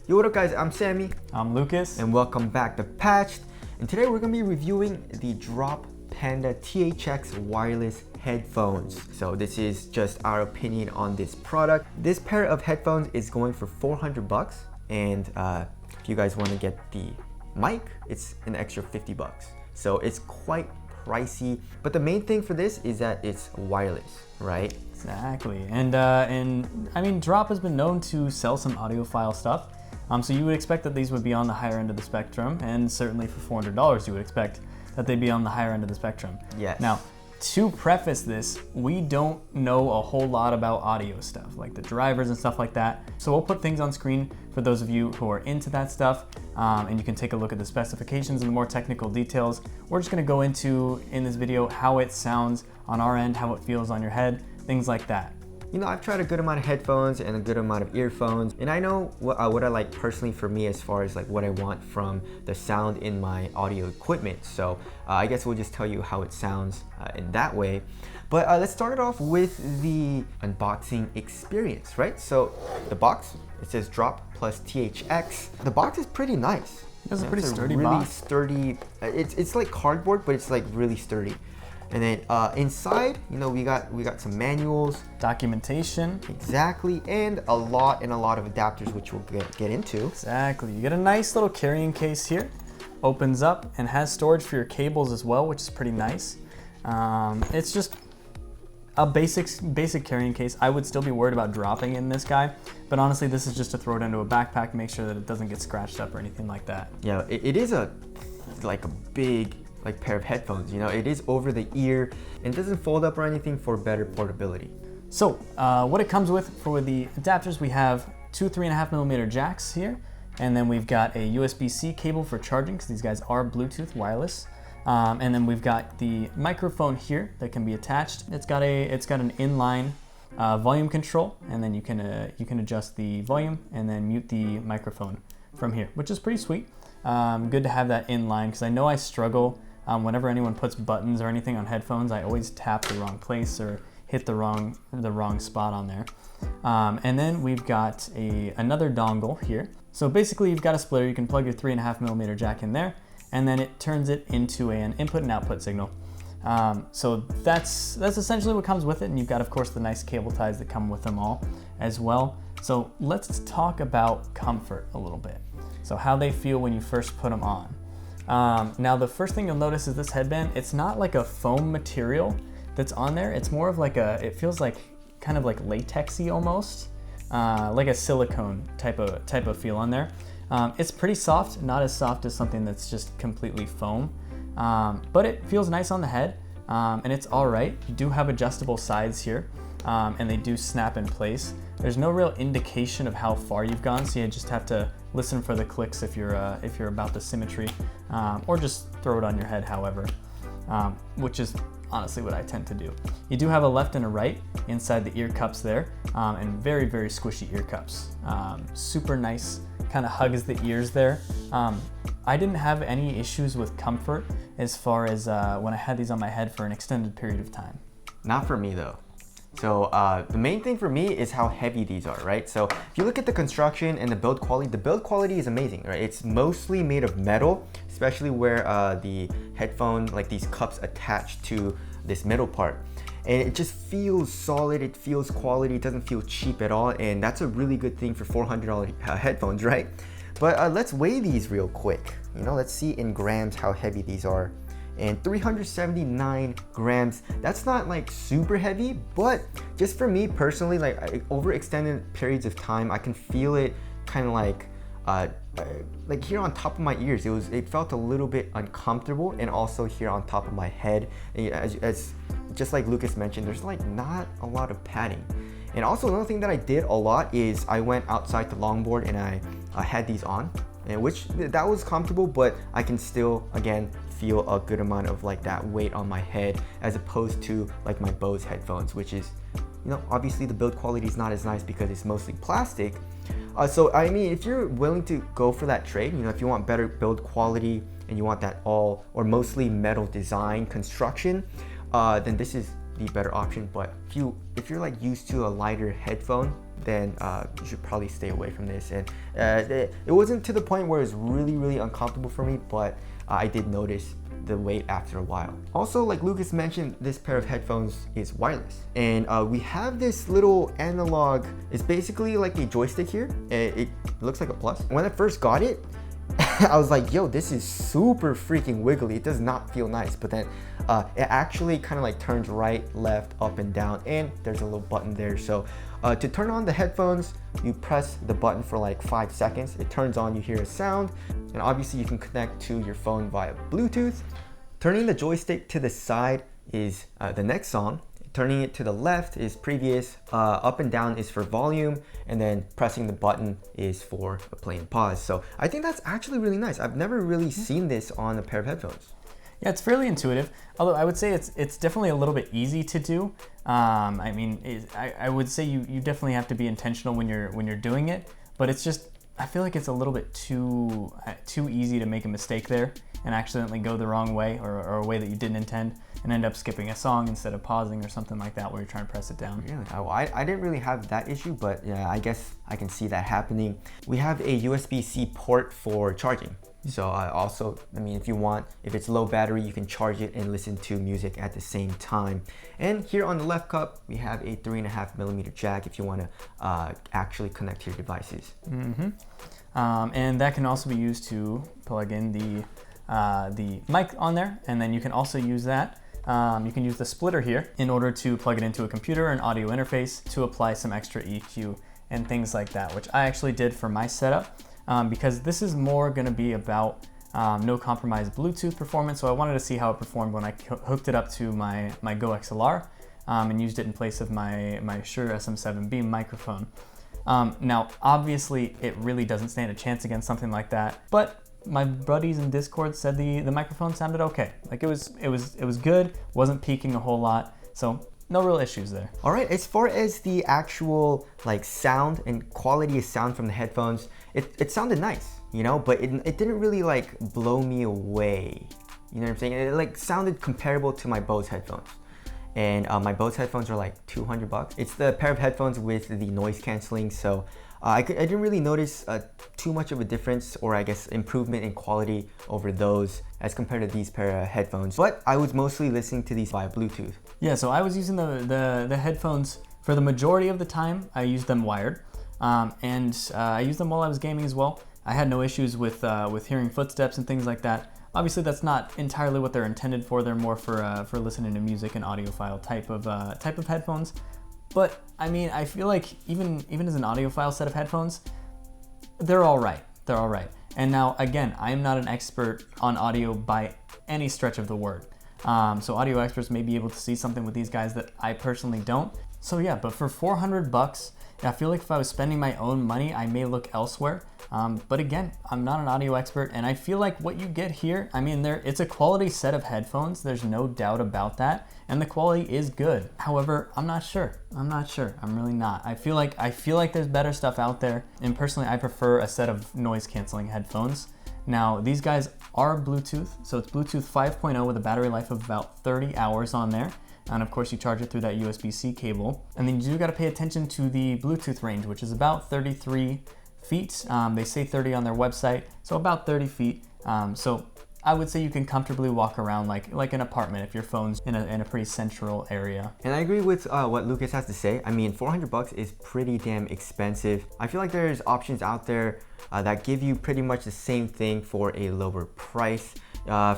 Yo, what up guys, I'm Sammy. I'm Lucas. And welcome back to Patched. And today we're going to be reviewing the Drop Panda THX wireless headphones. So this is just our opinion on this product. This pair of headphones is going for $400, and if you guys want to get the mic, it's an extra $50. So it's quite pricey, but the main thing for this is that it's wireless, right? Exactly. And I mean, Drop has been known to sell some audiophile stuff. So you would expect that these would be on the higher end of the spectrum, and certainly for $400 you would expect that they'd be on the higher end of the spectrum. Yes. Now, to preface this, we don't know a whole lot about audio stuff, like the drivers and stuff like that. So we'll put things on screen for those of you who are into that stuff, and you can take a look at the specifications and the more technical details. We're just gonna go into, in this video, how it sounds on our end, how it feels on your head, things like that. You know, I've tried a good amount of headphones and a good amount of earphones, and I know what I like personally for me as far as like what I want from the sound in my audio equipment. So I guess we'll just tell you how it sounds in that way. But let's start it off with the unboxing experience, right? So the box, it says Drop plus THX. The box is pretty nice. It's a pretty sturdy really box. Sturdy. It's like cardboard, but it's like really sturdy. And then inside, you know, we got some manuals, documentation, exactly, and a lot of adapters, which we'll get into. Exactly. You get a nice little carrying case here, opens up and has storage for your cables as well, which is pretty nice. It's just a basic carrying case. I would still be worried about dropping in this guy, but honestly, this is just to throw it into a backpack, make sure that it doesn't get scratched up or anything like that. Yeah, it is like a big pair of headphones. You know, it is over the ear and doesn't fold up or anything for better portability. So what it comes with for the adapters, we have two 3.5mm jacks here, and then we've got a USB-C cable for charging, because these guys are Bluetooth wireless. And then we've got the microphone here that can be attached. It's got an inline volume control, and then you can adjust the volume and then mute the microphone from here, which is pretty sweet. Good to have that inline, because I know I struggle whenever anyone puts buttons or anything on headphones. I always tap the wrong place or hit the wrong spot on there. And then we've got another dongle here. So basically, you've got a splitter. You can plug your 3.5mm jack in there, and then it turns it into an input and output signal. So that's essentially what comes with it. And you've got, of course, the nice cable ties that come with them all as well. So let's talk about comfort a little bit. So how they feel when you first put them on. Now the first thing you'll notice is this headband. It's not like a foam material that's on there. It's more of like it feels like kind of like latexy almost, like a silicone type of feel on there. It's pretty soft, not as soft as something that's just completely foam, but it feels nice on the head, and it's all right. You do have adjustable sides here, and they do snap in place. There's no real indication of how far you've gone, so you just have to listen for the clicks if you're about the symmetry, or just throw it on your head, however, which is honestly what I tend to do. You do have a left and a right inside the ear cups there, and very, very squishy ear cups. Super nice, kind of hugs the ears there. I didn't have any issues with comfort as far as when I had these on my head for an extended period of time. Not for me though. So the main thing for me is how heavy these are, right? So if you look at the construction and the build quality is amazing, right? It's mostly made of metal, especially where the headphone, like these cups attach to this middle part. And it just feels solid, it feels quality, it doesn't feel cheap at all, and that's a really good thing for $400 headphones, right? But let's weigh these real quick. You know, let's see in grams how heavy these are. And 379 grams, that's not like super heavy, but just for me personally, like over extended periods of time, I can feel it kind of like here on top of my ears. It felt a little bit uncomfortable, and also here on top of my head. As just like Lucas mentioned, there's like not a lot of padding. And also another thing that I did a lot is I went outside the longboard and I had these on, and that was comfortable, but I can still, again, feel a good amount of like that weight on my head, as opposed to like my Bose headphones, which is, you know, obviously the build quality is not as nice because it's mostly plastic. So I mean, if you're willing to go for that trade, you know, if you want better build quality and you want that all or mostly metal design construction, then this is the better option. But if you're like used to a lighter headphone, then you should probably stay away from this. And it wasn't to the point where it's really uncomfortable for me, but I did notice the weight after a while. Also, like Lucas mentioned, this pair of headphones is wireless, and we have this little analog. It's basically like a joystick here. It looks like a plus. When I first got it, I was like, yo, this is super freaking wiggly. It does not feel nice. But then it actually kind of like turns right, left, up and down, and there's a little button there. So to turn on the headphones, you press the button for like 5 seconds. It turns on, you hear a sound, and obviously you can connect to your phone via Bluetooth. Turning the joystick to the side is the next song. Turning it to the left is previous, up and down is for volume, and then pressing the button is for a play and pause. So I think that's actually really nice. I've never really seen this on a pair of headphones. Yeah, it's fairly intuitive, although I would say it's definitely a little bit easy to do. I mean, I would say you definitely have to be intentional when you're doing it, but it's just, I feel like it's a little bit too easy to make a mistake there and accidentally go the wrong way, or a way that you didn't intend, and end up skipping a song instead of pausing or something like that where you're trying to press it down. Really? I didn't really have that issue, but yeah, I guess I can see that happening. We have a USB-C port for charging. So also, I mean, if it's low battery, you can charge it and listen to music at the same time. And here on the left cup, we have a 3.5mm jack if you want to actually connect to your devices. And that can also be used to plug in the mic on there, and then you can also use that. You can use the splitter here in order to plug it into a computer or an audio interface to apply some extra EQ and things like that, which I actually did for my setup. Because this is more going to be about no compromise Bluetooth performance, so I wanted to see how it performed when I hooked it up to my Go XLR and used it in place of my Shure SM7B microphone. Now, obviously, it really doesn't stand a chance against something like that, but my buddies in Discord said the microphone sounded okay. Like it was good, wasn't peaking a whole lot, so no real issues there. All right, as far as the actual like sound and quality of sound from the headphones, it sounded nice, you know, but it didn't really like blow me away. You know what I'm saying? It like sounded comparable to my Bose headphones. And my Bose headphones are like $200. It's the pair of headphones with the noise canceling, so I didn't really notice too much of a difference, or I guess improvement in quality over those as compared to these pair of headphones. But I was mostly listening to these via Bluetooth. Yeah, so I was using the headphones for the majority of the time. I used them wired, and I used them while I was gaming as well. I had no issues with hearing footsteps and things like that. Obviously, that's not entirely what they're intended for. They're more for listening to music and audiophile type of headphones. But I mean, I feel like even as an audiophile set of headphones, they're all right. They're all right. And now, again, I am not an expert on audio by any stretch of the word. So audio experts may be able to see something with these guys that I personally don't. So yeah, but for $400, I feel like if I was spending my own money, I may look elsewhere. But again, I'm not an audio expert, and I feel like what you get here, I mean, it's a quality set of headphones. There's no doubt about that, and the quality is good. However, I'm not sure. I'm really not. I feel like there's better stuff out there, and personally, I prefer a set of noise canceling headphones. Now, these guys are Bluetooth, so it's Bluetooth 5.0 with a battery life of about 30 hours on there. And of course, you charge it through that USB-C cable. And then you do gotta pay attention to the Bluetooth range, which is about 33 feet. They say 30 on their website, so about 30 feet. So I would say you can comfortably walk around like an apartment if your phone's in a pretty central area. And I agree with what Lucas has to say. I mean, $400 is pretty damn expensive. I feel like there's options out there that give you pretty much the same thing for a lower price.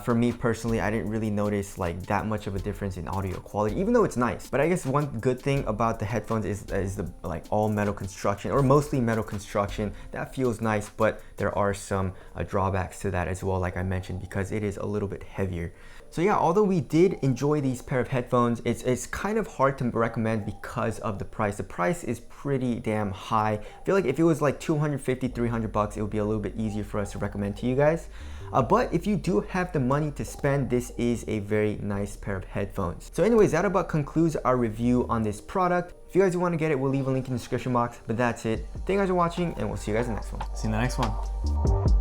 For me personally, I didn't really notice like that much of a difference in audio quality, even though it's nice. But I guess one good thing about the headphones is the like all metal construction, or mostly metal construction. That feels nice, but there are some drawbacks to that as well, like I mentioned, because it is a little bit heavier. So yeah, although we did enjoy these pair of headphones, it's kind of hard to recommend because of the price. The price is pretty damn high. I feel like if it was like $250, $300, it would be a little bit easier for us to recommend to you guys. But if you do have the money to spend, this is a very nice pair of headphones. So anyways, that about concludes our review on this product. If you guys want to get it, we'll leave a link in the description box. But that's it. Thank you guys for watching, and we'll see you guys in the next one. See you in the next one.